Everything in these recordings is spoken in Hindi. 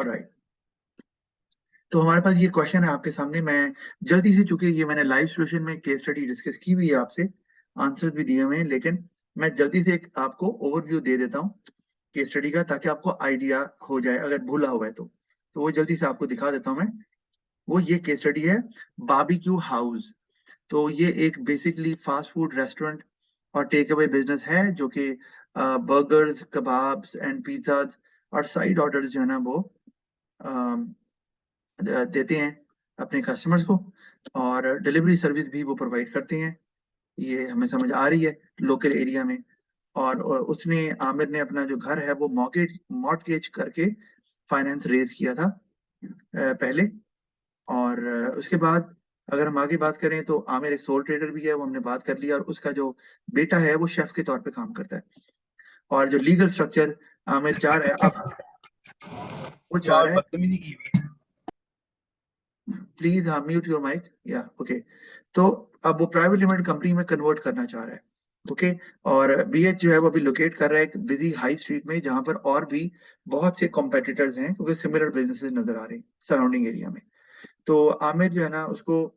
ऑलराइट, तो हमारे पास ये क्वेश्चन है आपके सामने। मैं जल्दी से, चूंकि ये मैंने लाइव सोल्यूशन में केस स्टडी डिस्कस की हुई है आपसे, आंसर्स भी दिए हुए हैं, लेकिन मैं जल्दी से एक आपको ओवरव्यू दे देता हूँ केस स्टडी का, ताकि आपको आइडिया हो जाए अगर भूला हुआ है तो वो जल्दी से आपको दिखा देता हूँ मैं। वो ये केस स्टडी है बारबेक्यू हाउस। तो ये एक बेसिकली फास्ट फूड रेस्टोरेंट और टेक अवे बिजनेस है, जो कि बर्गर्स, कबाब्स एंड पिज्जाज और साइड ऑर्डर्स जो है ना वो देते हैं अपने कस्टमर्स को, और डिलीवरी सर्विस भी वो प्रोवाइड करते हैं। ये हमें समझ आ रही है लोकल एरिया में। और उसने, आमिर ने अपना जो घर है वो मॉर्टगेज करके फाइनेंस रेज किया था पहले। और उसके बाद अगर हम आगे बात करें तो आमिर एक सोल ट्रेडर भी है, वो हमने बात कर लिया। और उसका जो बेटा है वो शेफ के तौर पे काम करता है। और जो लीगल स्ट्रक्चर आमिर चाह रहा है अब, वो चाह यार रहा है, बदतमीजी की हुई है। प्लीज हाँ म्यूट योर माइक, या ओके। तो अब वो प्राइवेट लिमिटेड कंपनी में कन्वर्ट करना चाह रहा है। ओके। और बीएच जो है वो अभी लोकेट कर रहा है एक बिजी हाई स्ट्रीट में, जहां पर और भी बहुत से कॉम्पिटिटर्स हैं, क्योंकि सिमिलर बिजनेसेस नजर आ रहे हैं सराउंडिंग एरिया में। तो आमिर जो है ना, उसको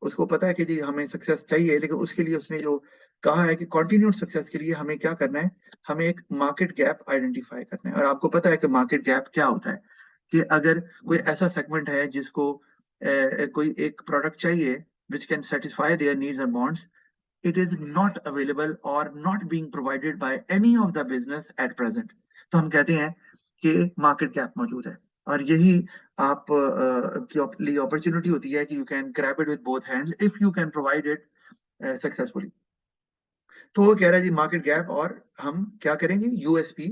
उसको पता है कि जी हमें सक्सेस चाहिए, लेकिन उसके लिए उसने जो कहा है कि कंटिन्यूड सक्सेस के लिए हमें क्या करना है, हमें एक मार्केट गैप आइडेंटिफाई करना है। और आपको पता है कि मार्केट गैप क्या होता है, कि अगर कोई ऐसा सेगमेंट है जिसको कोई एक प्रोडक्ट चाहिए which can satisfy their needs and wants, it is not available or not being provided by any of the business at present, तो हम कहते हैं कि मार्केट गैप मौजूद है। और यही आप की लिए अपॉर्चुनिटी होती है कि you can grab it with both hands if you can provide it successfully. तो वो कह रहा है जी मार्केट गैप, और हम क्या करेंगे, यूएसपी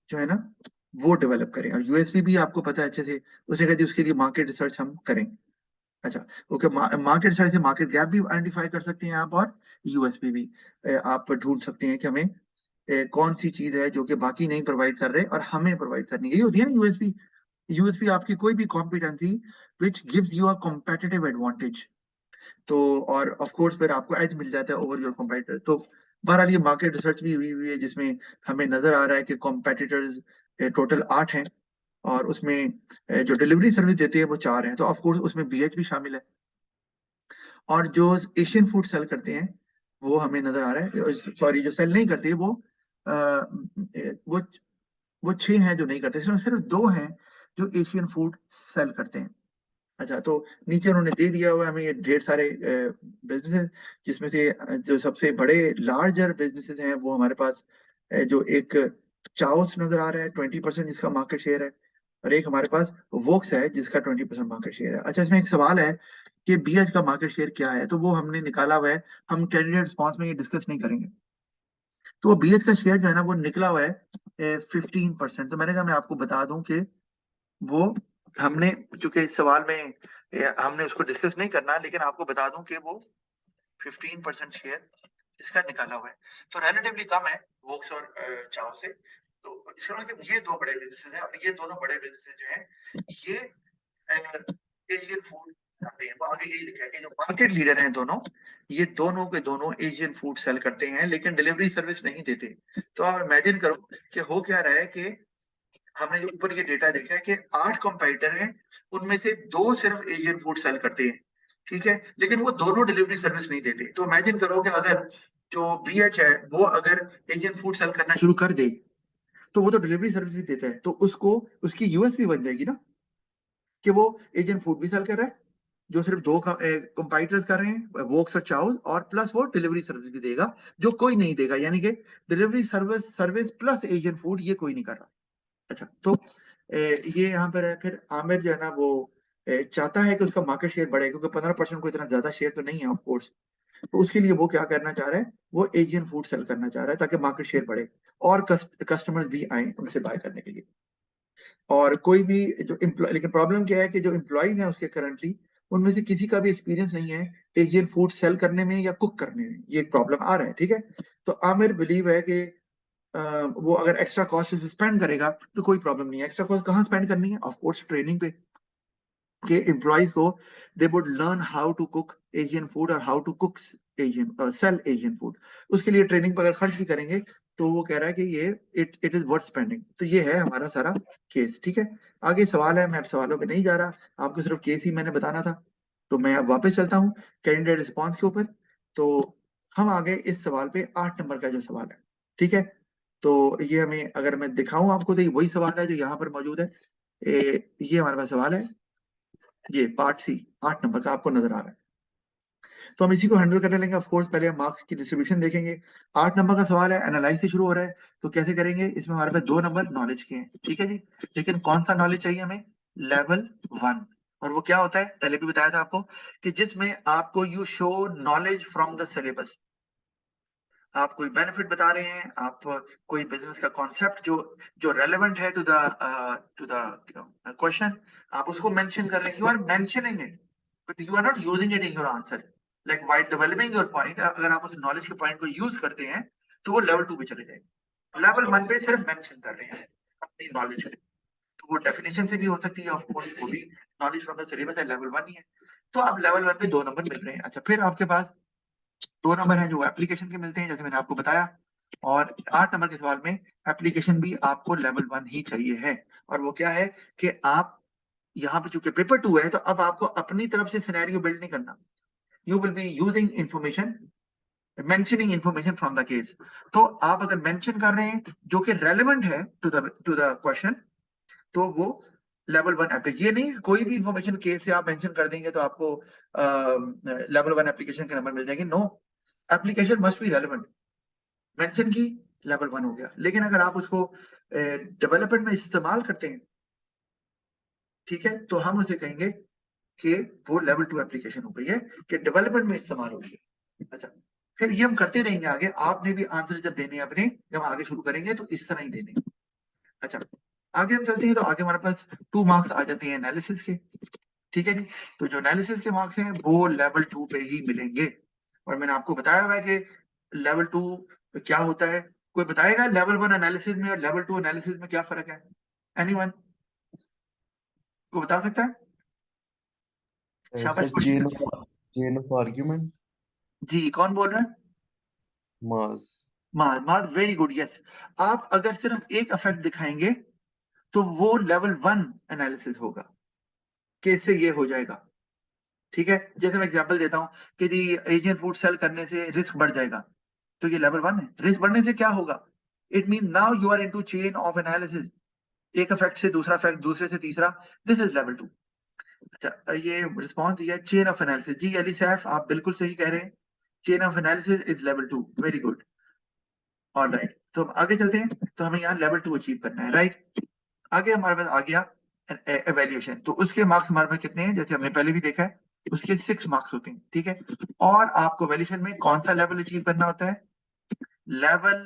जो है ना वो डेवलप करें। और यूएसपी भी आपको पता है अच्छे से, उसने कहा जी उसके लिए मार्केट रिसर्च हम करेंगे। अच्छा, ओके। मार्केट साइड से मार्केट गैप भी आइडेंटिफाई कर सकते हैं आप, और यूएसपी भी आप ढूंढ सकते हैं कि हमें कौन सी चीज है जो कि बाकी नहीं प्रोवाइड कर रहे और हमें प्रोवाइड करनी है। यही होती है ना यूएसपी। यूएसपी आपकी कोई भी competency which gives you a competitive advantage. तो और ऑफ कोर्स फिर आपको एज मिल जाता है ओवर योर कॉम्पिटिटर। तो बहरहाल ये मार्केट रिसर्च भी हुई है, जिसमें हमें नजर आ रहा है कि कॉम्पिटिटर्स टोटल 8 हैं, और उसमें जो डिलीवरी सर्विस देते हैं वो 4 हैं। तो ऑफ कोर्स उसमें बीएच भी शामिल है। और जो एशियन फूड सेल करते हैं वो हमें नजर आ रहा है, सॉरी जो सेल नहीं करते आ, वो वो 6 हैं जो नहीं करते, सिर्फ सिर्फ 2 हैं जो एशियन फूड सेल करते हैं। अच्छा, तो नीचे उन्होंने दे दिया हुआ है हमें ये ढेर सारे बिजनेसेस, जिसमें से जो सबसे बड़े लार्जर बिजनेसेस हैं वो हमारे पास जो एक चाउस नजर आ रहा है 20% जिसका मार्केट शेयर है, और एक हमारे पास वोक्स है जिसका 20% मार्केट शेयर है। अच्छा, इसमें एक सवाल है कि बीएच का मार्केट शेयर क्या है, तो वो हमने निकाला हुआ है। हम कैंडिडेट रिस्पॉन्स में ये डिस्कस नहीं करेंगे। तो वो बीएच का शेयर जो है ना वो निकला हुआ है 15%। तो मैंने कहा मैं आपको बता दूं कि वो हमने, चूंकि इस सवाल में हमने उसको डिस्कस नहीं करना, लेकिन आपको बता दूं कि वो 15% शेयर इसका निकाला हुआ है, तो रिलेटिवली कम है वोक्स और चाव से। तो इसका मतलब ये 2 बड़े बिजनेसेस हैं, और ये दोनों बड़े बिजनेसेस जो हैं ये एशियन फूड बनाते हैं। वो आगे यही लिखा है कि जो मार्केट लीडर हैं दोनों, ये दोनों के दोनों एशियन फूड सेल करते हैं, लेकिन डिलीवरी सर्विस नहीं देते। तो आप इमेजिन करो कि हो क्या रहा है कि हमने जो ऊपर ये डेटा देखा है कि 8 कंपटीटर हैं, उनमें से 2 सिर्फ एशियन फूड सेल करते हैं, ठीक है, लेकिन वो दोनों डिलीवरी सर्विस नहीं देते। तो इमेजिन करो कि अगर जो बीएच है वो अगर एशियन फूड सेल करना शुरू कर दे, तो वो तो डिलीवरी सर्विस भी देता है, तो उसको उसकी यूएसपी बन जाएगी ना, कि वो एशियन फूड भी सेल कर रहा है, जो सिर्फ 2 कंपाइटर्स कर रहे हैं, वोक्स और चाउस, और प्लस वो डिलीवरी सर्विस भी देगा जो कोई नहीं देगा, यानी कि delivery service service plus Asian food ये कोई नहीं कर रहा। अच्छा, तो ये यहाँ पर है। फिर आमिर जो है ना वो चाहता है कि उसका मार्केट शेयर बढ़े, क्योंकि 15% को इतना ज्यादा शेयर तो नहीं है ऑफ कोर्स। तो उसके लिए वो क्या करना चाह रहा है, वो एशियन फूड सेल करना चाह रहा है ताकि मार्केट शेयर बढ़े और कस्टमर्स भी आए उनसे बाय करने के लिए। और कोई भी जो एम्प्लॉय, लेकिन प्रॉब्लम क्या है कि जो एम्प्लॉयज हैं उसके करंटली, उनमें से किसी का भी एक्सपीरियंस नहीं है एशियन फूड सेल करने में या कुक करने में। ये एक प्रॉब्लम आ रहा है, ठीक है। तो आमिर बिलीव है कि वो अगर एक्स्ट्रा कॉस्ट स्पेंड करेगा तो कोई प्रॉब्लम नहीं है। एक्स्ट्रा कॉस्ट कहाँ स्पेंड करनी है, ऑफ कोर्स ट्रेनिंग पे, कि एम्प्लॉयज को they would learn how to cook Asian food और how to cook Asian sell Asian food. उसके लिए ट्रेनिंग पर अगर खर्च भी करेंगे तो वो कह रहा है कि ये इट इज वर्थ स्पेंडिंग। तो ये है हमारा सारा केस। ठीक है, आगे सवाल है, मैं अब सवालों पे नहीं जा रहा, आपको सिर्फ केस ही मैंने बताना था। तो मैं अब वापस चलता हूँ कैंडिडेट रिस्पॉन्स के ऊपर। तो हम आ गए इस सवाल पे, 8 नंबर का जो सवाल है। ठीक है, तो ये हमें अगर मैं दिखाऊं आपको तो ये वही सवाल है जो यहाँ पर मौजूद है। ये हमारे पास सवाल है, ये पार्ट सी 8 नंबर का आपको नजर आ रहा है। तो हम इसी को हैंडल करने लेंगे। ऑफ कोर्स पहले हम मार्क्स की डिस्ट्रीब्यूशन देखेंगे। 8 नंबर का सवाल है, एनालाइज से शुरू हो रहा है। तो कैसे करेंगे, इसमें हमारे पास 2 नंबर नॉलेज के हैं। ठीक है जी, लेकिन कौन सा नॉलेज चाहिए हमें, लेवल 1। और वो क्या होता है, पहले भी बताया था आपको, कि जिसमें आपको you show knowledge from the syllabus. आप कोई बेनिफिट बता रहे हैं, आप कोई बिजनेस का कॉन्सेप्ट जो जो रेलेवेंट है टू द क्वेश्चन, आप उसको मेंशन कर रहे हैं, you are mentioning it but you are not using it in your answer. Like while developing your point, अगर आप उस नॉलेज के पॉइंट को यूज करते हैं तो वो लेवल 2 पे चले जाएंगे। लेवल 1 पे सिर्फ मेंशन कर रहे हैं अपनी नॉलेज को। तो वो डेफिनेशन से भी हो सकती है, ऑफ कोर्स वो भी नॉलेज फ्रॉम द सिलेबस है, लेवल 1 ही है। तो अब लेवल 1 पे 2 नंबर मिल रहे हैं। अच्छा, फिर आपके पास 2 नंबर है जो एप्लीकेशन के मिलते हैं, जैसे मैंने आपको बताया। और 8 नंबर के सवाल में एप्लीकेशन भी आपको लेवल 1 ही चाहिए है। और वो क्या है कि आप यहाँ पे चूंकि पेपर 2 है, तो अब आपको अपनी तरफ से सिनेरियो बिल्ड नहीं करना। You will be using information, mentioning information from the case. तो आप अगर मेंशन कर रहे हैं जो कि रेलेवेंट है टू द क्वेश्चन, तो वो लेवल 1 एप्लीकेशन। ये नहीं कोई भी इंफॉर्मेशन केस से आप मेंशन कर देंगे तो आपको लेवल 1 एप्लीकेशन के नंबर मिल जाएंगे। No, application must be relevant. Mention की, लेवल 1 हो गया। लेकिन अगर आप उसको डेवलपमेंट में इस्तेमाल करते हैं, ठीक है, तो हम उसे कहेंगे कि वो लेवल 2 एप्लीकेशन हो गई है, कि डेवलपमेंट में इस्तेमाल हो गई है। अच्छा, फिर ये हम करते रहेंगे आगे। आपने भी आंसर जब देने हैं अपने, जब आगे शुरू करेंगे तो इस तरह ही देने हैं। अच्छा, आगे हम चलते हैं तो आगे हमारे पास 2 मार्क्स आ जाते हैं एनालिसिस के। ठीक है जी, तो जो एनालिसिस के मार्क्स हैं वो लेवल 2 पे ही मिलेंगे। और मैंने आपको बताया हुआ है कि लेवल 2 क्या होता है। कोई बताएगा लेवल 1 एनालिसिस में और लेवल 2 एनालिसिस में क्या फर्क है, एनीवन को बता सकता है? सर शाबाश, कोशिश करिए। Chain of argument. जी, कौन बोल रहा है? मास। मार मार, वेरी गुड, यस। आप अगर सिर्फ एक इफेक्ट दिखाएंगे तो वो लेवल 1 एनालिसिस होगा, कि इससे ये हो जाएगा। ठीक है, जैसे मैं एग्जांपल देता हूं कि जी एशियन फूड सेल करने से रिस्क बढ़ जाएगा, तो ये लेवल 1 है। रिस्क बढ़ने से क्या होगा, it mean now you are into chain of analysis. एक इफेक्ट से दूसरा इफेक्ट, दूसरे से तीसरा, दिस इज लेवल 2। अच्छा, ये रिस्पॉन्स दिया चेन ऑफ एनालिसिस। जी अली सैफ, आप बिल्कुल सही कह रहे हैं, chain of analysis is level 2, very good. Alright, तो हम आगे चलते हैं। तो हमें यहाँ लेवल 2 अचीव करना है, राइट। आगे हमारे पास आ गया एवेल्यूएशन। तो उसके मार्क्स हमारे पास कितने हैं, जैसे हमने पहले भी देखा है, उसके 6 मार्क्स होते हैं। ठीक है, और आपको एवेल्यूएशन में कौन सा लेवल अचीव करना होता है, लेवल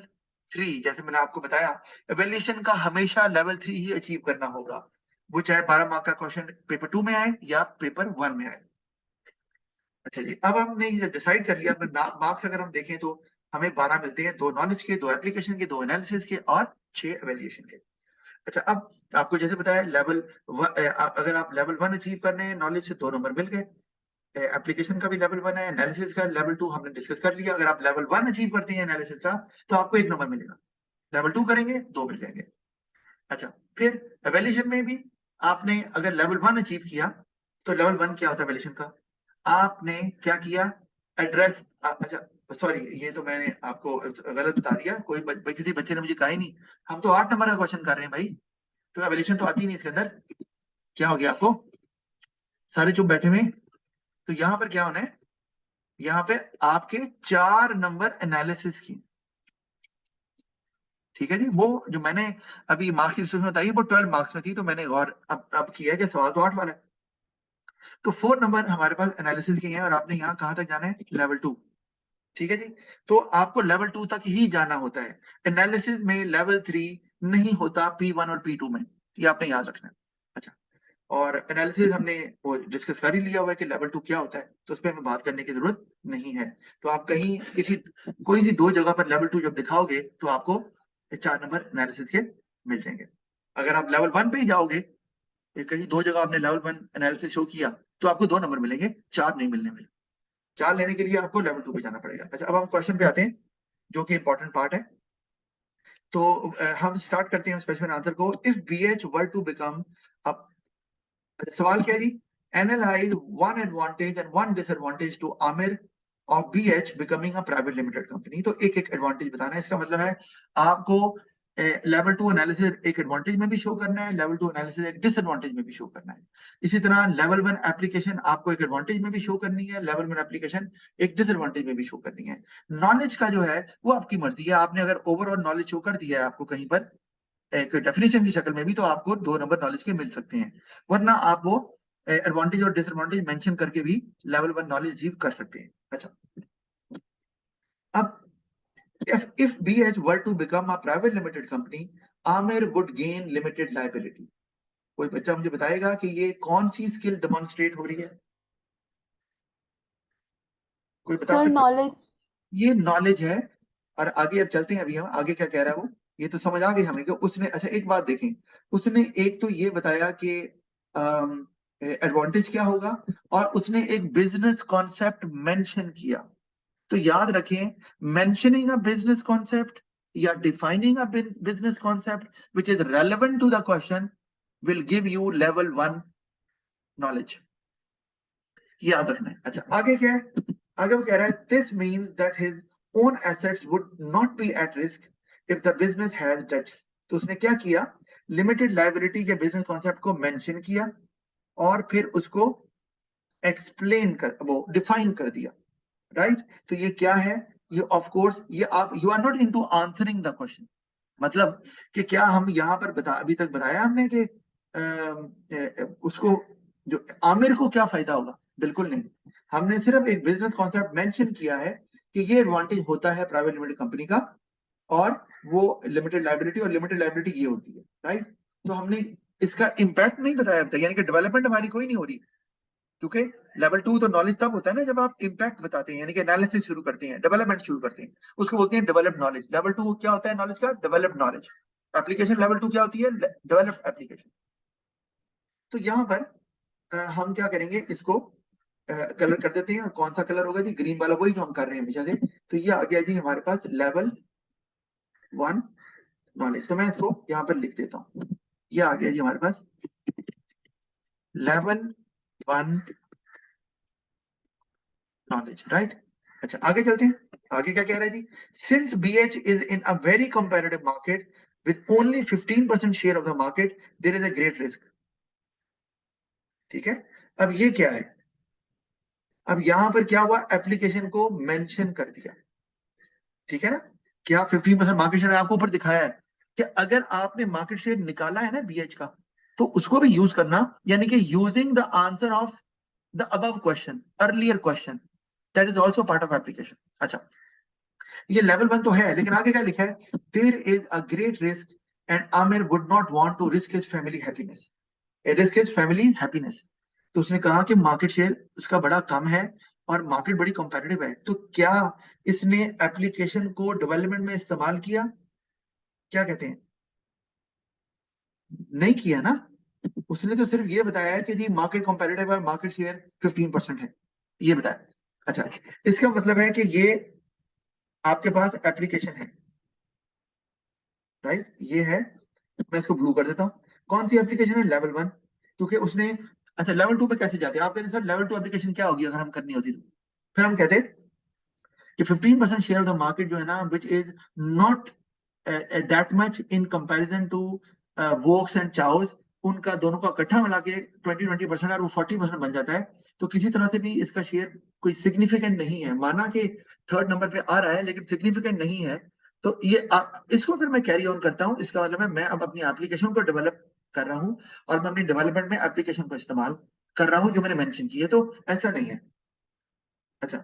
3। जैसे मैंने आपको बताया, एवेल्यूएशन का हमेशा लेवल 3 ही अचीव करना होगा, वो चाहे 12 मार्क का क्वेश्चन पेपर 2 में आए या पेपर 1 में आए। अच्छा जी, अब हमने ये डिसाइड कर लिया, मार्क्स अगर हम देखें तो हमें 12 मिलते हैं, 2 नॉलेज के, 2 एप्लीकेशन के, 2 एनालिसिस के और 6 एवेल्यूएशन के। अच्छा, अब आपको जैसे बताया अगर आप लेवल 1 अचीव कर रहे हैं नॉलेज से, 2 नंबर मिल गए। एप्लीकेशन का भी लेवल 1 है, एनालिसिस का लेवल 2 हमने डिस्कस कर लिया। अगर आप लेवल 1 अचीव करते हैं एनालिसिस का तो आपको 1 नंबर मिलेगा, लेवल 2 करेंगे 2 मिल जाएंगे। अच्छा, फिर एवेल्यूएशन में भी आपने अगर लेवल 1 अचीव किया, तो लेवल 1 क्या होता है एवेल्यूएशन का, आपने क्या किया, एड्रेस। अच्छा सॉरी, ये तो मैंने आपको गलत बता दिया, किसी बच्चे ने मुझे कहा ही नहीं। हम तो 8 नंबर का क्वेश्चन कर रहे हैं भाई, तो एवेल्यूएशन तो आती नहीं इसके अंदर। क्या हो गया आपको, सारे चुप बैठे हुए। तो यहाँ पर क्या होना है, यहाँ पे आपके 4 नंबर एनालिसिस की। ठीक है जी, वो जो मैंने अभी मार्क्स की लिस्ट में बताई वो 12 मार्क्स में थी, तो मैंने और अब किया है कि सवाल तो 8 वाला है। तो 4 नंबर हमारे पास एनालिसिस के हैं, और आपने यहाँ कहां तक जाना है, लेवल 2। ठीक है जी, तो आपको लेवल 2 तक ही जाना होता है। एनालिसिस में लेवल 3 नहीं होता, P1 और P2 में, ये आपने याद रखना है। अच्छा, और एनालिसिस हमने वो डिस्कस कर ही लिया हुआ है कि लेवल 2 क्या होता है, तो उस पर हमें बात करने की जरूरत नहीं है। तो आप कहीं कोई सी 2 जगह पर लेवल 2 जब दिखाओगे तो आपको 4 नंबर एनालिसिस के मिल जाएंगे। अगर आप लेवल 1 पे ही जाओगे, कहीं 2 जगह आपने लेवल 1 एनालिसिस शो किया, तो आपको 2 नंबर मिलेंगे, 4 नहीं मिलने वाले। 4 लेने के लिए आपको लेवल 2 पे जाना पड़ेगा। अच्छा, अब हम क्वेश्चन पे आते हैं जो कि इंपॉर्टेंट पार्ट है। तो हम स्टार्ट करते हैं स्पेसिफिक आंसर को। If BH were to become, अब सवाल क्या है जी, analyse one advantage and one disadvantage to Aamir of BH becoming a private limited company. तो एक एक एडवांटेज बताना है। इसका मतलब है आपको लेवल 2 एनालिसिस एक एडवांटेज में भी शो करना है, लेवल 2 एनालिसिस एक डिसएडवांटेज में भी शो करना है। इसी तरह लेवल 1 एप्लीकेशन आपको एक एडवांटेज में भी शो करनी है, लेवल 1 एप्लीकेशन एक डिसएडवांटेज में भी शो करनी है। नॉलेज का जो है वो आपकी मर्जी है। आपने अगर ओवरऑल नॉलेज शो कर दिया है आपको कहीं पर एक डेफिनेशन की शक्ल में भी, तो आपको 2 नंबर नॉलेज के मिल सकते हैं, वरना आप वो एडवांटेज और डिसएडवांटेज मेंशन करके भी लेवल 1 नॉलेज अचीव कर सकते हैं। अच्छा, अब if BH were to become a private limited company, Amir would gain limited liability। कोई बच्चा मुझे बताएगा कि ये कौन सी स्किल डेमोन्स्ट्रेट हो रही है? कोई बता सर सकता है? नॉलेज। ये नॉलेज है। और आगे अब चलते हैं, अभी हम आगे क्या कह रहा है वो, ये तो समझ आ गई हमें कि उसने, अच्छा एक बात देखें, उसने एक तो ये बताया कि एडवांटेज क्या होगा, और उसने एक बिजनेस कॉन्सेप्ट मेंशन किया। तो याद रखें, मेंशनिंग अ बिजनेस कॉन्सेप्ट या defining a business concept which is relevant to the question will give you level 1 knowledge. याद रखना है। अच्छा, आगे क्या है? आगे वो कह रहा है this means that his own assets would not be at risk if the business has debts. तो उसने क्या किया, लिमिटेड लायबिलिटी के बिजनेस कॉन्सेप्ट को मेंशन किया और फिर उसको एक्सप्लेन कर, वो डिफाइन कर दिया, राइट? तो ये क्या है? ये ऑफ कोर्स, ये आप, you are not into answering the question. मतलब कि क्या हम यहाँ पर अभी तक बताया हमने कि उसको, जो आमिर को क्या फायदा होगा? बिल्कुल नहीं। हमने सिर्फ एक बिजनेस कॉन्सेप्ट मेंशन किया है कि ये एडवांटेज होता है प्राइवेट लिमिटेड कंपनी का, और वो लिमिटेड लायबिलिटी, और लिमिटेड लायबिलिटी ये होती है, राइट? तो हमने इसका इंपैक्ट नहीं बताया अब तक, यानी कि डेवलपमेंट हमारी कोई नहीं हो रही, क्योंकि लेवल 2 तो नॉलेज तब होता है ना जब आप इंपैक्ट बताते हैं, यानी कि एनालिसिस शुरू करते हैं, डेवलपमेंट शुरू करते हैं, उसको बोलते हैं डेवलप्ड नॉलेज। लेवल 2 क्या होता है नॉलेज का? Developed knowledge. एप्लीकेशन लेवल 2 क्या होती है? Developed application. तो यहाँ पर हम क्या करेंगे, इसको कलर कर देते हैं। और कौन सा कलर होगा जी? ग्रीन वाला, वही जो हम कर रहे हैं हमेशा से। तो ये आ गया जी हमारे पास लेवल 1 नॉलेज। तो मैं इसको यहाँ पर लिख देता हूँ, ये आ गया जी हमारे पास लेवल 1 नॉलेज, राइट? अच्छा, आगे चलते हैं। आगे क्या कह रहा है जी? Since BH is in a very comparative market with only 15% share of the market, there is a great risk. ठीक है, अब ये क्या है? अब यहां पर क्या हुआ, एप्लीकेशन को मेंशन कर दिया, ठीक है ना? क्या 15% मार्केट शेयर आपको ऊपर दिखाया है कि अगर आपने मार्केट शेयर निकाला है ना BH का, तो उसको भी यूज करना, यानी कि using the answer of the above question, earlier question, that is also part of application. अच्छा, ये लेवल 1 तो है, लेकिन आगे क्या लिखा है? There is a great risk and Aamir would not want to risk his family happiness, risk his family happiness. तो उसने कहा कि मार्केट शेयर उसका बड़ा कम है और मार्केट बड़ी कंपेटिटिव है। तो क्या इसने एप्लीकेशन को डेवलपमेंट में इस्तेमाल किया? क्या कहते हैं? नहीं किया ना। उसने तो सिर्फ ये बताया है कि जी मार्केट कंपेटिटिव है और मार्केट शेयर 15% है, ये बताया। अच्छा, इसका मतलब है कि ये आपके पास एप्लीकेशन है, राइट? ये है, मैं इसको ब्लू कर देता हूँ। कौन सी एप्लीकेशन है? लेवल 1, क्योंकि उसने, अच्छा लेवल 2 पे कैसे जाते हैं? आप कहते हैं सर लेवल 2 एप्लीकेशन क्या होगी अगर हम करनी होती तो? फिर हम कहते कि 15% शेयर ऑफ द मार्केट जो है ना, which is not that much in comparison to woks and chows, उनका दोनों का इकट्ठा मिला के 20% और वो 40% बन जाता है। तो किसी तरह से भी इसका शेयर कोई सिग्निफिकेंट नहीं है, माना कि थर्ड नंबर पे आ रहा है लेकिन सिग्निफिकेंट नहीं है। तो ये इसको अगर मैं कैरी ऑन करता हूँ, इसका मतलब है मैं अब अपनी एप्लीकेशन को डेवलप कर रहा हूँ और मैं अपनी डेवलपमेंट में एप्लीकेशन को इस्तेमाल कर रहा हूँ जो मैंने मेंशन की है। तो ऐसा नहीं है। अच्छा,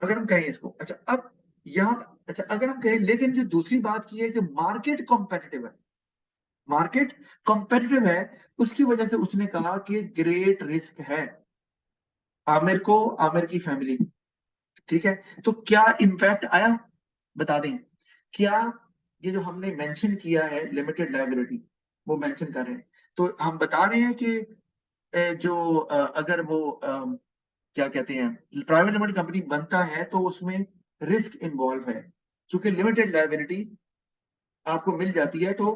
अगर हम कहें इसको, अच्छा अब यहाँ, अच्छा अगर हम कहें, लेकिन जो दूसरी बात की है कि मार्केट कॉम्पिटिटिव है, मार्केट कॉम्पिटिटिव है, उसकी वजह से उसने कहा कि ग्रेट रिस्क है आमिर को, आमिर की फैमिली। ठीक है, तो क्या इंपैक्ट आया? बता दें क्या? ये जो हमने मेंशन किया है लिमिटेड लायबिलिटी, वो मेंशन कर रहे हैं, तो हम बता रहे हैं कि जो अगर वो क्या कहते हैं, प्राइवेट लिमिटेड कंपनी बनता है तो उसमें रिस्क इन्वॉल्व है, क्योंकि लिमिटेड लायबिलिटी आपको मिल जाती है तो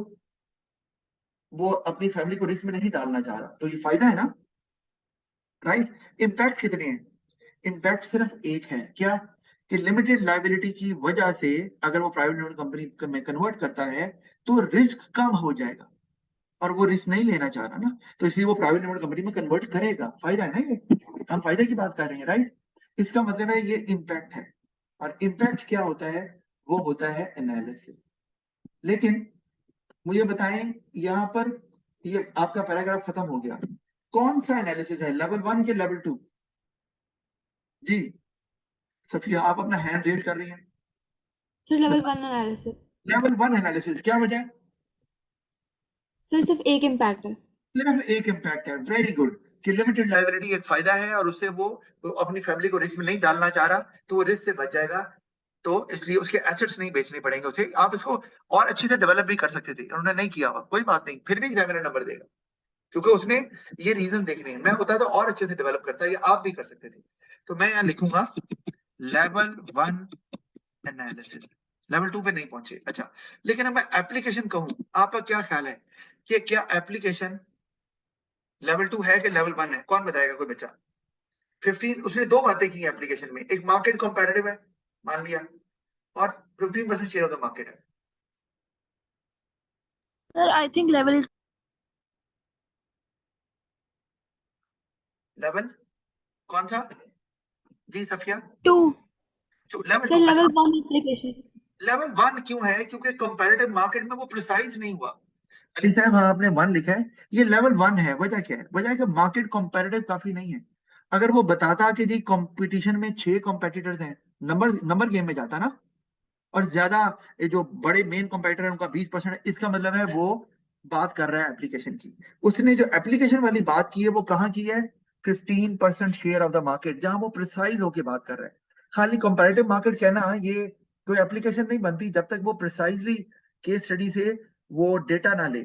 वो अपनी फैमिली को रिस्क में नहीं डालना चाह रहा, तो ये फायदा है ना, राइट। इम्पैक्ट कितने हैं? इम्पैक्ट सिर्फ एक है, क्या? कि लिमिटेड लायबिलिटी की वजह से अगर वो प्राइवेट लिमिटेड कंपनी में कन्वर्ट करता है तो रिस्क कम हो जाएगा, और वो रिस्क नहीं लेना चाह रहा ना, तो इसलिए वो प्राइवेट लिमिटेड कंपनी में कन्वर्ट करेगा। फायदा है ना ये, हम फायदे की बात कर रहे हैं, राइट। इसका मतलब है ये इम्पैक्ट है, और इम्पैक्ट क्या होता है? वो होता है एनालिसिस। लेकिन मुझे बताएं, यहाँ पर ये आपका पैराग्राफ खत्म हो गया, कौन सा एनालिसिस है, लेवल 1 के लेवल 2? जी सफिया, आप अपना हैंड रेज कर रही हैं। Sir level 1 analysis. Level 1 analysis, क्या वजह? सर सिर्फ एक इम्पैक्ट है। सिर्फ एक इम्पैक्ट है, वेरी गुड। कि लिमिटेड लायबिलिटी एक फायदा है, और उससे वो अपनी फैमिली को रिस्क में नहीं डालना चाह रहा, तो वो रिस्क से बच जाएगा, तो इसलिए उसके एसेट्स नहीं बेचने पड़ेंगे उसे। आप इसको और अच्छे से डेवलप भी कर सकते थे, उन्होंने नहीं किया हुआ, कोई बात नहीं, फिर भी एग्जामिनर नंबर देगा, क्योंकि उसने ये रीजन देखने हैं। मैं होता तो और अच्छे से डेवलप करता, ये आप भी कर सकते थे। तो मैं यहाँ लिखूंगा लेवल 1 एनालिसिस, लेवल 2 पे नहीं पहुंचे। अच्छा, लेकिन अब मैं एप्लीकेशन कहूं, आपका क्या ख्याल है कि क्या एप्लीकेशन लेवल 2 है कि लेवल 1 है? कौन बताएगा, कोई बच्चा? 15, उसने दो बातें की एप्लीकेशन में, एक मार्केट कंपैरेटिव है, मान लिया, और 15% शेयर ऑफ द मार्केट है। Sir I think level level कौन सा? जी Safiya, 2। Level sir 2। Level 1 application. Level 1 क्यों है? क्योंकि कंपैरेटिव मार्केट में वो प्रिसाइज नहीं हुआ। अली साहब, हाँ आपने 1 लिखा है, ये लेवल 1 है। वजह क्या है? वजह है कि मार्केट कंपैरेटिव काफी नहीं है। अगर वो बताता कि जी कंपटीशन में 6 कंपेटिटर्स हैं, नंबर नंबर गेम में जाता ना, और ज्यादा ये जो बड़े मेन कंपेटिटर है उनका 20% है, इसका मतलब है वो बात कर रहा है एप्लीकेशन की। उसने जो एप्लीकेशन वाली बात की है वो कहाँ की है? 15% शेयर ऑफ द मार्केट, जहां वो प्रिसाइज होके बात कर रहा है। खाली कंपैरेटिव मार्केट कहना, ये कोई एप्लीकेशन नहीं बनती जब तक वो प्रिसाइजली केस स्टडी से वो डेटा ना ले,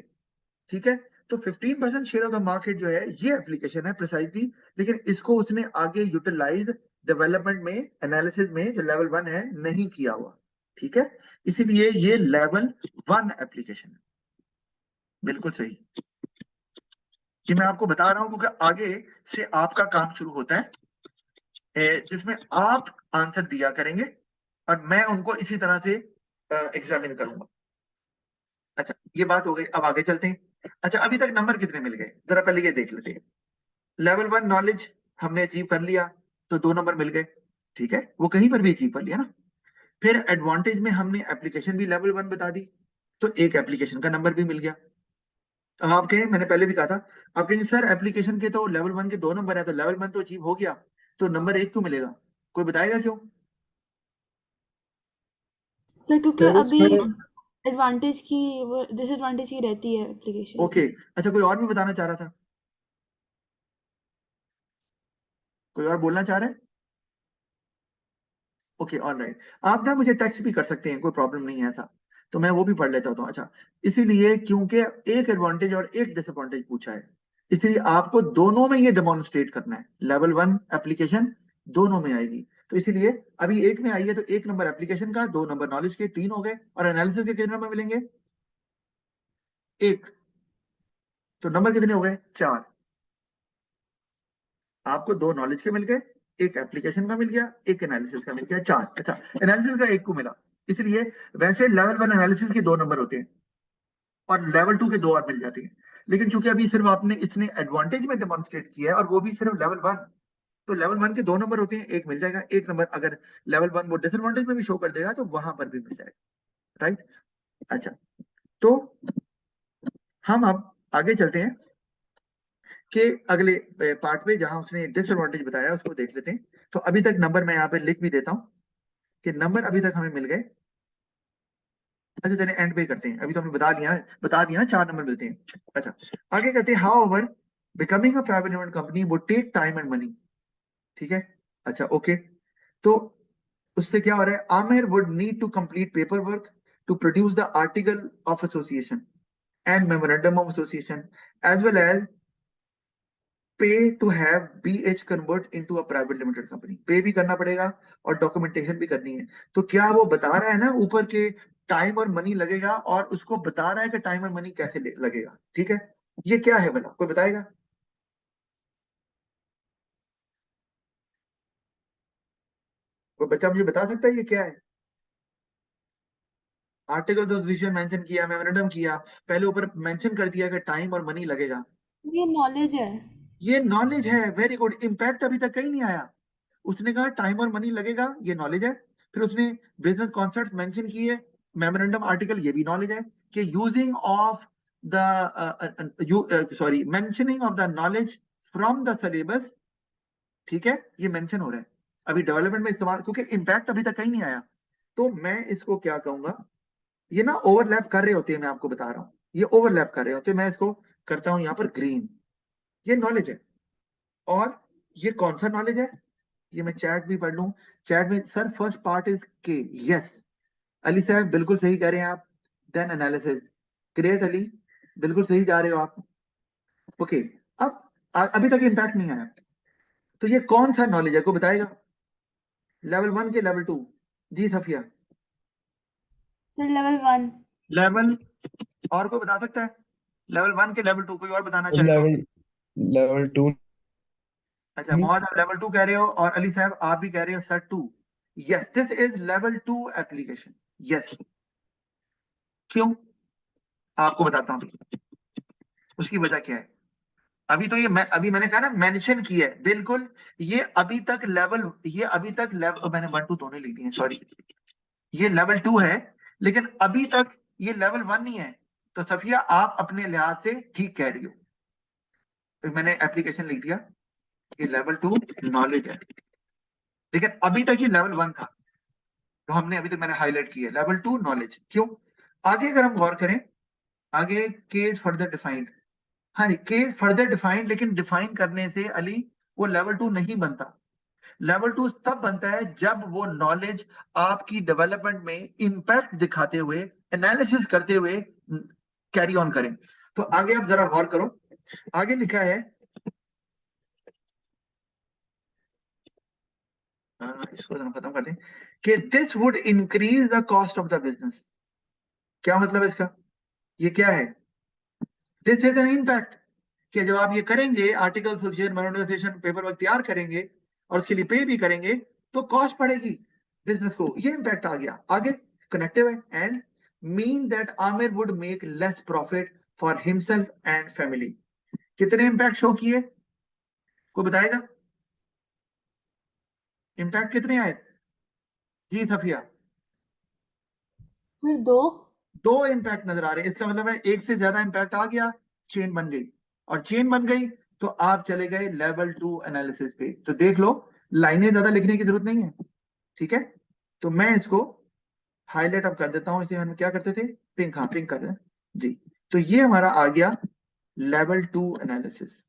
ठीक है। तो 15% शेयर ऑफ द मार्केट जो है ये एप्लीकेशन है प्रिसाइजली, लेकिन इसको उसने आगे यूटिलाइज डेवलपमेंट में, एनालिसिस में, जो लेवल 1 है, नहीं किया हुआ, ठीक है। इसीलिए ये लेवल 1 एप्लीकेशन है, बिल्कुल सही। ये मैं आपको बता रहा हूं क्योंकि आगे से आपका काम शुरू होता है, जिसमें आप आंसर दिया करेंगे और मैं उनको इसी तरह से एग्जामिन करूंगा। अच्छा, ये बात हो गई, अब आगे चलते हैं। अच्छा, अभी तक नंबर कितने मिल गए, जरा पहले ये देख लेते हैं। लेवल 1 नॉलेज हमने अचीव कर लिया, तो 2 नंबर मिल गए, ठीक है, वो कहीं पर भी अचीव कर लिया ना। फिर एडवांटेज में हमने एप्लीकेशन भी लेवल 1 बता दी, तो एक एप्लीकेशन का नंबर भी मिल गया। अब आप कहें, मैंने पहले भी कहा था, आप कहेंगे सर एप्लीकेशन के तो लेवल 1 के 2 नंबर है, तो लेवल 1 तो अचीव हो गया, तो नंबर 1 क्यों मिलेगा? कोई बताएगा क्यों? सर क्योंकि सर अभी इसमें एडवांटेज की वो डिसएडवांटेज की रहती है एप्लीकेशन। ओके, अच्छा, कोई और भी बताना चाह रहा था? कोई और बोलना चाह रहा है? Okay, all right. आप ना मुझे टेक्स्ट भी कर सकते हैं, कोई प्रॉब्लम नहीं है ऐसा, तो मैं वो भी पढ़ लेता हूँ। अच्छा, इसीलिए क्योंकि एक एडवांटेज और एक डिसएडवांटेज पूछा है, इसलिए आपको दोनों में ये डेमोन्स्ट्रेट करना है। लेवल 1 एप्लीकेशन दोनों में आएगी, तो इसीलिए अभी एक में आई है, तो 1 नंबर एप्लीकेशन का, 2 नंबर नॉलेज के, 3 हो गए। और एनालिसिस के कितने नंबर मिलेंगे? 1। तो नंबर कितने हो गए? 4। आपको 2 नॉलेज के मिल गए, एक एप्लीकेशन का मिल गया, एक एनालिसिस का मिल गया, 4। अच्छा, एनालिसिस का 1 को मिला, इसलिए वैसे लेवल 1 एनालिसिस के 2 नंबर होते हैं, और लेवल 2 के 2 और मिल जाते हैं। लेकिन चूंकि अभी सिर्फ आपने इसने एडवांटेज में डेमोन्स्ट्रेट किया है, और वो भी सिर्फ लेवल 1, तो लेवल 1 के 2 नंबर होते हैं, एक मिल जाएगा। एक नंबर अगर लेवल 1 वो डिसएडवांटेज में भी शो कर देगा, तो वहां पर भी मिल जाएगा, राइट। अच्छा, तो हम अब आगे चलते हैं कि अगले पार्ट पे, जहां उसने डिसएडवांटेज बताया उसको देख लेते हैं। तो अभी तक नंबर मैं यहाँ पे लिख भी देता हूँ कि नंबर अभी तक हमें मिल गए। अच्छा, चलिए एंड पे करते हैं, अभी तो हमने बता दिया ना 4 नंबर मिलते हैं। अच्छा, आगे करते हैं। However becoming a private limited company would take time and money, ठीक है। अच्छा, ओके, तो उससे क्या हो रहा है? Aamir would need to complete paper work to produce the article of association and memorandum of association, as well as pay to have BH convert into a private limited company, pay भी करना पड़ेगा और डॉक्यूमेंटेशन भी करनी है। तो क्या वो बता रहा है ना ऊपर के टाइम और मनी लगेगा, और उसको बता रहा है कि टाइम और मनी कैसे लगेगा, ठीक है। ये क्या है भला, कोई बताएगा? कोई बच्चा मुझे बता सकता है ये क्या है? आर्टिकल ऑफ एसोसिएशन मेंशन किया, मेमोरेंडम किया, पहले ऊपर मेंशन कर दिया कि टाइम और मनी लगेगा। ये नॉलेज है। ये नॉलेज है, वेरी गुड। इम्पैक्ट अभी तक कहीं नहीं आया। उसने कहा टाइम और मनी लगेगा, ये नॉलेज है। फिर उसने बिजनेस कॉन्सेप्ट मेंशन किए, मेमोरेंडम आर्टिकल, ये भी नॉलेज है कि using of the sorry mentioning of the knowledge from the syllabus, ठीक है, ये मेंशन हो रहा है। अभी डेवलपमेंट में इस्तेमाल, क्योंकि इम्पैक्ट अभी तक कहीं नहीं आया। तो मैं इसको क्या कहूंगा, ये ना ओवरलैप कर रहे होते हैं, मैं आपको बता रहा हूँ, ये ओवरलैप कर रहे होते हैं। मैं इसको करता हूँ यहाँ पर ग्रीन, ये नॉलेज है। और ये कौन सा नॉलेज है, ये मैं चैट भी पढ़ लूं। चैट में सर फर्स्ट पार्ट इज के, यस अली साहब बिल्कुल सही कह रहे हैं आप। देन एनालिसिस, ग्रेट अली, बिल्कुल सही जा रहे हो आप। ओके, अब अभी तक इम्पैक्ट नहीं आया, तो ये कौन सा नॉलेज है, को बताएगा? लेवल 1 के लेवल 2? जी सफिया। Sir level 1। लेवल, और कोई बता सकता है? लेवल 1 के लेवल 2 कोई और बताना चाहे तो? लेवल लेवल 2 अच्छा, मोहम्मद आप लेवल 2 कह रहे हो, और अली साहब आप भी कह रहे हो sir 2। Yes, this is level 2 application. Yes, क्यों, आपको बताता हूँ उसकी वजह क्या है। अभी तो ये अभी मैंने कहा ना मेंशन किया है, बिल्कुल। ये अभी तक लेवल, ये अभी तक लेवल, मैंने 1 2 दोनों लिख दिए, सॉरी। ये लेवल 2 है, लेकिन अभी तक ये लेवल 1 नहीं है। तो सफिया आप अपने लिहाज से ठीक कह रही हो, तो मैंने एप्लीकेशन लिख दिया, ये लेवल 2 नॉलेज है, लेकिन अभी तक ये लेवल 1 था। तो हमने अभी तक, मैंने हाईलाइट किया लेवल 2 नॉलेज, क्यों? आगे अगर हम गौर करें, आगे केस फर्दर डिफाइंड। हाँ जी, केस फर्दर डिफाइंड, लेकिन डिफाइन करने से अली वो लेवल 2 नहीं बनता। लेवल 2 तब बनता है जब वो नॉलेज आपकी डेवलपमेंट में इंपैक्ट दिखाते हुए, एनालिसिस करते हुए कैरी ऑन करें। तो आगे आप जरा गौर करो, आगे लिखा है, इसको जरा खत्म कर दें, कि this would increase the cost of the business. क्या मतलब है इसका, ये क्या है? दिस इज एन इम्पैक्ट, कि जब आप ये करेंगे, आर्टिकल एसोसिएशन मैनुअलाइजेशन पेपर वर्क तैयार करेंगे और उसके लिए पे भी करेंगे, तो कॉस्ट पड़ेगी बिजनेस को, ये इम्पैक्ट आ गया। आगे कनेक्टिव है, and mean that Aamir would make less profit for himself and family. कितने इम्पैक्ट शो किए, कोई बताएगा? इम्पैक्ट कितने आए? जी सफिया। सर 2। 2 इम्पैक्ट नजर आ रहे हैं, इसका मतलब है एक से ज्यादा इम्पैक्ट आ गया, चेन बन गई। और चेन बन गई तो आप चले गए लेवल 2 एनालिसिस पे। तो देख लो, लाइनें ज्यादा लिखने की जरूरत नहीं है, ठीक है। तो मैं इसको हाईलाइट अब कर देता हूं, इसे हम क्या करते थे, पिंक, हाँ पिंक कर रहे हैं जी। तो ये हमारा आ गया लेवल 2 एनालिसिस,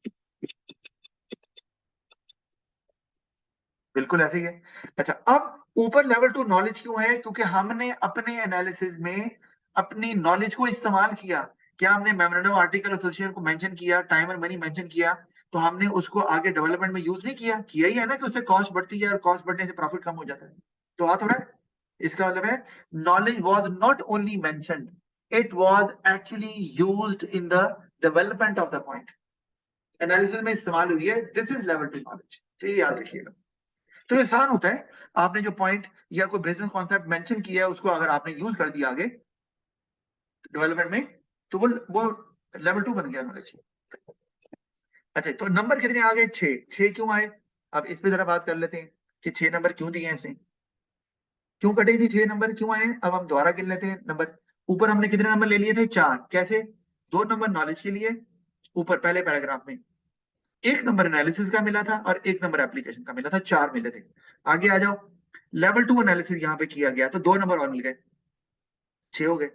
बिल्कुल ऐसे ही है। अच्छा, अब ऊपर लेवल 2 नॉलेज क्यों है? क्योंकि हमने अपने एनालिसिस में अपनी नॉलेज को इस्तेमाल किया। क्या हमने मेमोरेंडम आर्टिकल एसोसिएशन को मेंशन किया, टाइम और मनी मेंशन किया, तो हमने उसको आगे डेवलपमेंट में यूज नहीं किया? किया ही है ना, कि उससे कॉस्ट बढ़ती है और कॉस्ट बढ़ने से प्रॉफिट कम हो जाता है। तो आ थोड़ा है, इसका मतलब है knowledge was not only mentioned, it was actually used in the development of the point, analysis में इस्तेमाल हुई है। दिस इज लेवल 2 नॉलेज, तो ये याद रखिएगा। तो ये आसान होता है, आपने जो पॉइंट या कोई बिजनेस कॉन्सेप्ट मेंशन किया है, उसको अगर आपने यूज कर दिया आगे डेवलपमेंट में, तो वो लेवल 2 बन गया नॉलेज। अच्छा, तो नंबर कितने आ गए? 6। 6 क्यों आए? अब इस पे जरा बात कर लेते हैं कि 6 नंबर क्यों दिए हैं इसने, क्यों कटे थी 6 नंबर क्यों आए? अब हम दोबारा गिन लेते हैं नंबर। ऊपर हमने कितने नंबर ले लिए थे? 4। कैसे? 2 नंबर नॉलेज के लिए ऊपर पहले पैराग्राफ में, 1 नंबर एनालिसिस का मिला था और 1 नंबर एप्लीकेशन का मिला था, 4 मिले थे। आगे आ जाओ, लेवल 2 एनालिसिस यहाँ पे किया गया तो 2 नंबर और मिल गए, 6 हो गए,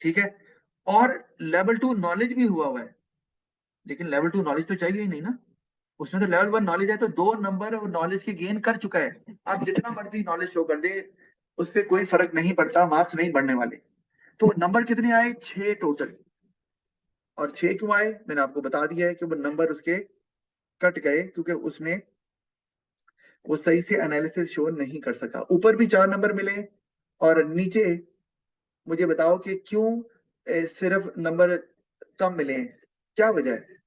ठीक है। और लेवल 2 नॉलेज भी हुआ है, लेकिन लेवल 2 नॉलेज तो चाहिए ही नहीं ना, उसमें तो लेवल 1 नॉलेज है, तो 2 नंबर नॉलेज की गेन कर चुका है। आप जितना मर्जी नॉलेज शो कर दे, उससे कोई फर्क नहीं पड़ता, मार्क्स नहीं बढ़ने वाले। तो नंबर कितने आए? 6 टोटल। और 6 क्यों आए? मैंने आपको बता दिया है कि वो नंबर उसके कट गए क्योंकि उसने वो सही से एनालिसिस शो नहीं कर सका। ऊपर भी 4 नंबर मिले और नीचे मुझे बताओ कि क्यों सिर्फ नंबर कम मिले हैं, क्या वजह है?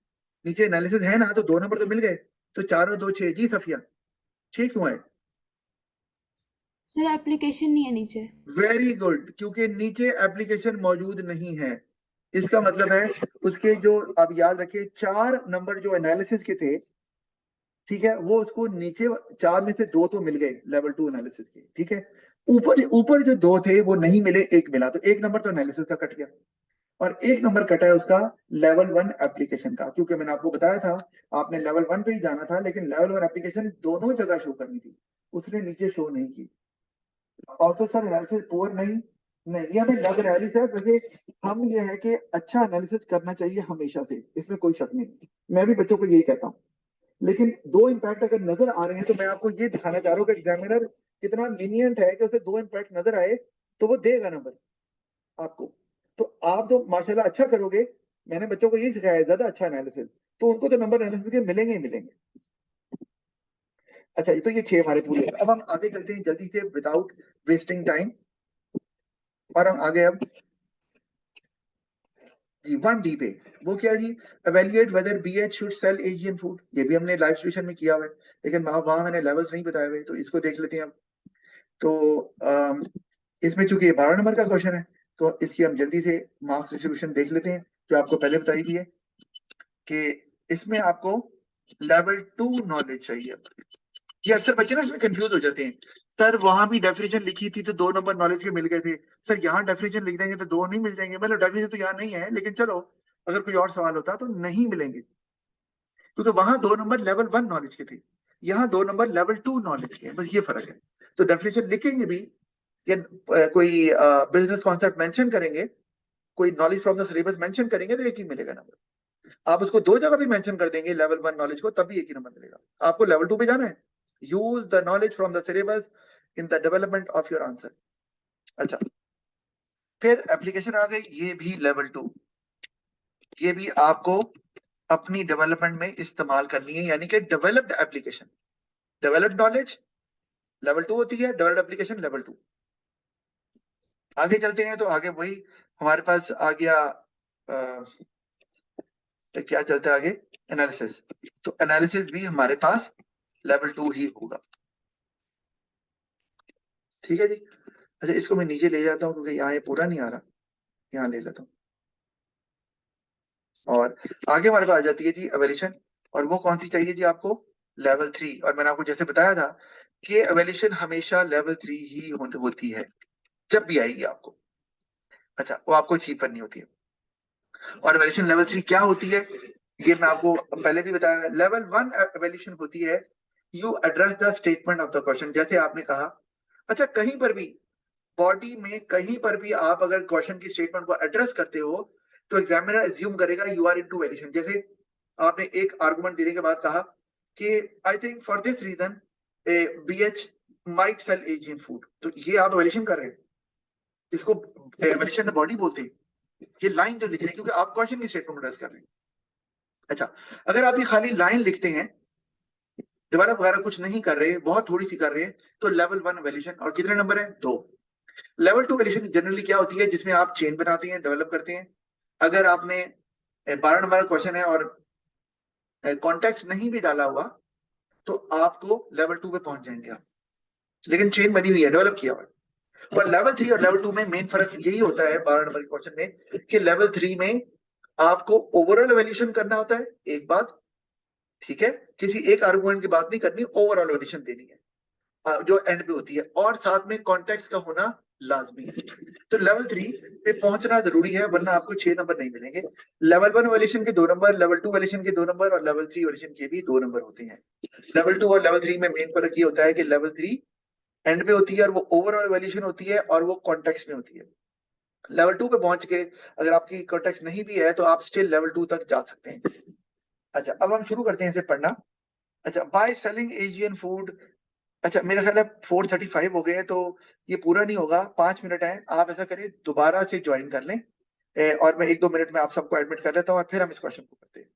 नीचे एनालिसिस है ना, तो 2 नंबर तो मिल गए, तो 4 और 2 6। जी सफिया, 6 क्यों है? सर एप्लीकेशन नहीं है नीचे। वेरी गुड, क्योंकि नीचे एप्लीकेशन मौजूद नहीं है। इसका मतलब है उसके जो, आप याद रखिए, 4 नंबर जो एनालिसिस के थे, ठीक है, वो उसको नीचे 4 में से 2 तो मिल गए लेवल 2 एनालिसिस के, ठीक है। ऊपर ऊपर जो 2 थे वो नहीं मिले, 1 मिला, तो 1 नंबर तो एनालिसिस का कट गया और 1 नंबर कटा है उसका लेवल 1 एप्लीकेशन का, क्योंकि मैंने आपको बताया था आपने लेवल 1 पे ही जाना था, लेकिन लेवल 1 एप्लीकेशन दोनों जगह शो करनी थी, उसने नीचे शो नहीं की। ऑल्सो सर एनालिसिस पुअर नहीं, नहीं ये हमें लग रहा है सर। वैसे हम ये है कि अच्छा एनालिसिस करना चाहिए हमेशा से, इसमें कोई शक नहीं, मैं भी बच्चों को यही कहता हूँ। लेकिन 2 इम्पैक्ट अगर नजर आ रहे हैं तो मैं आपको ये दिखाना चाह रहा हूँ कि एग्जामिनर कितना लीनियंट है कि उसे 2 इम्पैक्ट नजर आए तो वो देगा नंबर आपको। तो आप तो माशाल्लाह अच्छा करोगे, मैंने बच्चों को यही सिखाया है, ज्यादा अच्छा एनालिसिस, तो उनको तो नंबर एनालिसिस के मिलेंगे ही मिलेंगे। अच्छा, ये तो ये 6 हमारे पूरे। अब हम आगे चलते हैं जल्दी से विदाउट वेस्टिंग टाइम, और हम आगे अब जी 1D पे। वो क्या जी? Evaluate whether BH should sell Asian food. ये भी हमने लाइव सॉल्यूशन में किया हुआ है, लेकिन वहां मैंने लेवल्स नहीं बताए हुए, तो इसको देख लेते हैं अब। तो इसमें चूंकि ये 12 नंबर का क्वेश्चन है, तो इसकी हम जल्दी से मार्क्स डिस्ट्रीब्यूशन देख लेते हैं, जो आपको पहले बताई थी है कि इसमें आपको लेवल 2 नॉलेज चाहिए। ये अक्सर बच्चे ना इसमें कंफ्यूज हो जाते हैं, सर वहां भी डेफिनेशन लिखी थी तो 2 नंबर नॉलेज के मिल गए थे, सर यहाँ डेफिनेशन लिख देंगे तो 2 नहीं मिल जाएंगे। मतलब डेफिनेशन तो यहाँ नहीं है, लेकिन चलो अगर कोई और सवाल होता तो नहीं मिलेंगे, क्योंकि वहां 2 नंबर लेवल 1 नॉलेज के थे, यहाँ 2 नंबर लेवल 2 नॉलेज के हैं, बस ये फर्क है। तो डेफिनेशन लिखेंगे भी या कोई बिजनेस कॉन्सेप्ट मेंशन करेंगे, कोई knowledge from the syllabus mention करेंगे तो एक ही मिलेगा नंबर। आप उसको 2 जगह भी मेंशन कर देंगे लेवल 1 नॉलेज को, तब भी एक ही नंबर मिलेगा। आपको लेवल 2 पे जाना है, use the knowledge from the syllabus in the development of your answer. अच्छा, फिर एप्लीकेशन आ गई, ये भी लेवल 2, ये भी आपको अपनी डेवलपमेंट में इस्तेमाल करनी है, यानी कि developed application. Developed knowledge level 2 होती है, डेवलप्ड एप्लीकेशन लेवल 2। आगे चलते हैं तो आगे वही हमारे पास आ गया, क्या चलता है आगे? एनालिसिस। तो एनालिसिस भी हमारे पास लेवल 2 ही होगा, ठीक है जी। अच्छा, इसको मैं नीचे ले जाता हूँ क्योंकि यहाँ ये पूरा नहीं आ रहा, यहाँ ले लेता हूँ। और आगे हमारे पास आ जाती है जी एवेल्यूशन, और वो कौन सी चाहिए जी आपको? लेवल 3। और मैंने आपको जैसे बताया था कि एवेल्यूशन हमेशा लेवल 3 ही होती है, जब भी आएगी आपको। अच्छा, वो आपको अचीव करनी होती है। और एवेल्यूशन लेवल 3 क्या होती है, ये मैं आपको पहले भी बताया। लेवल 1 एवेल्यूशन होती है you address the statement of the question, जैसे आपने कहा। अच्छा, कहीं पर भी बॉडी में कहीं पर भी आप अगर क्वेश्चन की स्टेटमेंट को एड्रेस करते हो तो एग्जामिनर एज्यूम करेगा यू आर इनटू एडिशन। जैसे आपने एक आर्गुमेंट देने के बाद कहा कि I think for this reason BH might sell Asian food, तो ये आप एडिशन कर रहे हैं, इसको एडिशन द बॉडी बोलते हैं। ये लाइन जो लिख रहे हैं क्योंकि आप क्वेश्चन की स्टेटमेंट एड्रेस कर रहे हैं। अच्छा, अगर आप ये खाली लाइन लिखते हैं, डेवलप वगैरह कुछ नहीं कर रहे, बहुत थोड़ी सी कर रहे हैं, तो लेवल 1 वैल्यूएशन। और कितने नंबर है? 2। लेवल 2 वैल्यूएशन जनरली क्या होती है? जिसमें आप चेन बनाते हैं, डेवलप करते हैं। अगर आपने 12 नंबर का क्वेश्चन है और कॉन्टेक्स्ट नहीं भी डाला हुआ तो आपको लेवल 2 पे पहुंच जाएंगे आप, लेकिन चेन बनी हुई है, डेवलप किया हुआ है। और लेवल 3 और लेवल 2 में मेन फर्क यही होता है 12 नंबर के क्वेश्चन में, कि लेवल 3 में आपको ओवरऑल वैल्यूएशन करना होता है, एक बात, ठीक है, किसी एक आर्गुमेंट की बात नहीं करनी, ओवरऑल वैल्यूएशन देनी है जो एंड पे होती है, और साथ में कॉन्टेक्स्ट का होना लाजमी है। तो लेवल 3 पे पहुंचना जरूरी है, वरना आपको 6 नंबर नहीं मिलेंगे। लेवल 1 वैल्यूएशन के 2 नंबर, लेवल 2 वैल्यूएशन के 2 नंबर और लेवल 3 वैल्यूएशन के भी 2 नंबर होते हैं। लेवल 2 और लेवल 3 में मेन फर्क ये होता है कि लेवल 3 एंड पे होती है और वो ओवरऑल वैल्यूएशन होती है और वो कॉन्टेक्स्ट में होती है। लेवल 2 पे पहुंच के अगर आपकी कॉन्टेक्स्ट नहीं भी है तो आप स्टिल लेवल 2 तक जा सकते हैं। अच्छा, अब हम शुरू करते हैं इसे पढ़ना। अच्छा, बाय सेलिंग एशियन फूड। अच्छा, मेरा ख्याल है 4:35 हो गए हैं, तो ये पूरा नहीं होगा, 5 मिनट है। आप ऐसा करें दोबारा से ज्वाइन कर लें और मैं 1-2 मिनट में आप सबको एडमिट कर लेता हूँ और फिर हम इस क्वेश्चन को करते हैं।